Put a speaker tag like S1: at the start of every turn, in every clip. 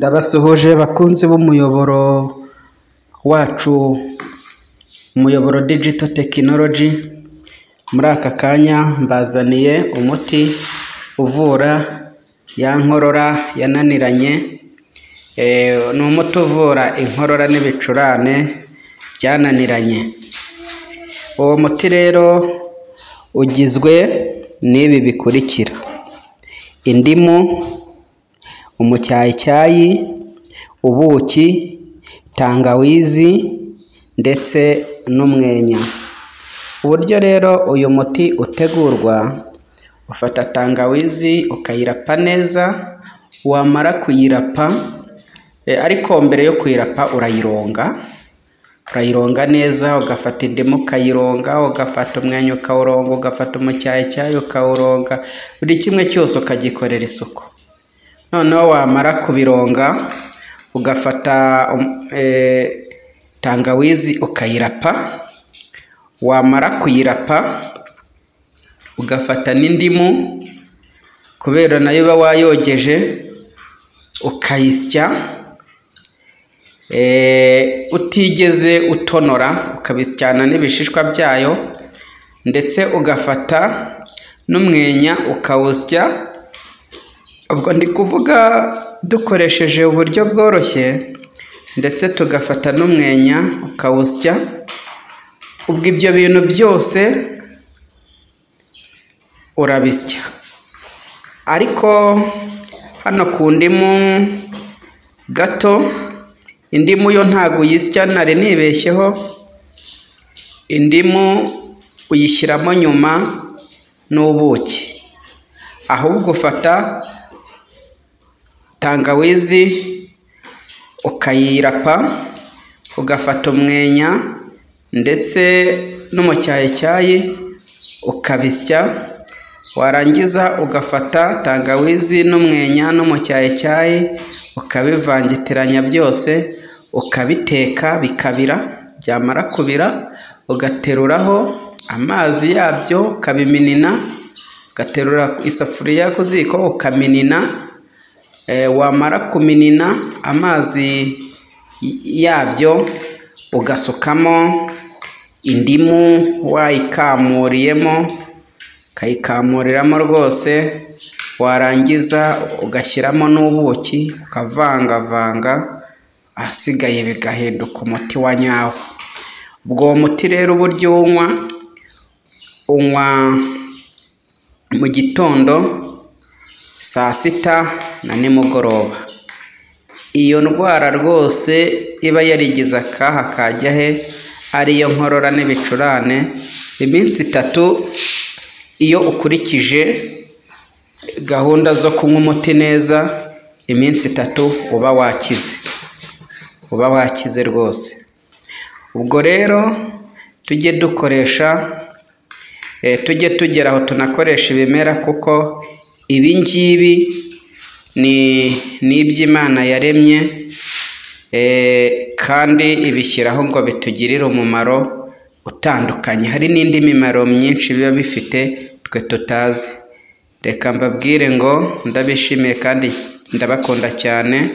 S1: Ndabasuhuje bakunzi b'umuyoboro wacu, umuyoboro Digital Technology. Muri aka kanya mbazaniye umuti uvura ya nkorora yananiranye. Ni umuti uvura inkorora n'ibicurane byananiranye. Uwo muti rero ugizwe n'ibi bikurikira: indimu, umucyayicyayi, ubuki, tangawizi ndetse n'umwenya. Uburyo rero uyu muti utegurwa: ufata tangawizi ukayirapa neza, wamara kuyirapa ariko mbere yo kuyirapa urayironga neza, ugafata indimu ukayironga, ugafata umwenya ukawuronga, ugafata umucyayicyayi ukawuronga, buri kimwe cyose ukagikorera isuku. Noneho wamara kubironga ugafata tangawizi ukayirapa, wamara kuyirapa ugafata n'indimu kubera nayo uba wayogeje ukayisya, utigeze utonora, ukabisyana n'ibishishwa byayo, ndetse ugafata n'umwenya ukawusya. Ubwo ndi kuvuga dukoresheje uburyo bworoshye, ndetse tugafata n'umwenya ukawusya. Ubwo ibyo bintu byose urabisya, ariko hano ku ndimu gato, indimu yo ntabwo uyisya, nari nibeshyeho. Indimu uyishyiramo nyuma n'ubuki, ahubwo ufata tangawizi ukayirapa, ugafata umwenya ndetse n'umucyayicyayi ukabisya, warangiza ugafata tangawizi n'umwenya n'umucyayicyayi ukabivangitiranya byose, ukabiteka bikabira. Byamara kubira ugateruraho amazi yabyo ukabiminina, ugaterura isafuriya ku ziko ukaminina. Wamara kuminina amazi yabyo ugasukamo indimu wayikamuriyemo, ukayikamuriramo rwose, warangiza ugashyiramo n'ubuki ukavangavanga, ahasigaye bigahinduka umuti wa nyawo. Ubwo muti rero uburyo unywa mu gitondo, saa sita na nimugoroba. Iyo ndwara rwose iba yarigize akaha kajya he, ariyo nkorora n'ibicurane, iminsi 3 iyo ukurikije gahunda zo kunywa umuti neza, iminsi 3 uba wakize rwose. Ubwo rero tujye tugera aho tunakoresha ibimera, kuko ibi ngibi ni iby'Imana yaremye, kandi ibishyiraho ngo bitugirire umumaro utandukanye. Hari n'indi mimaro myinshi biba bifite twe tutazi. Reka mbabwire ngo ndabishimiye kandi ndabakunda cyane.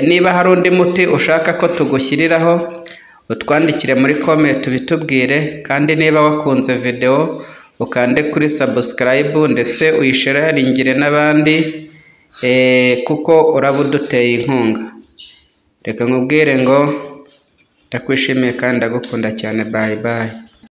S1: Niba hari undi muti ushaka ko tugushyiriraho, utwandikire muri comment tubitubwire, kandi niba wakunze video ukande kuri subscribe ndetse uyisharingire n'abandi, kuko uraba uduteye inkunga. Reka nkubwire ngo ndakwishimiye kandi ndagukunda cyane. Bye bye.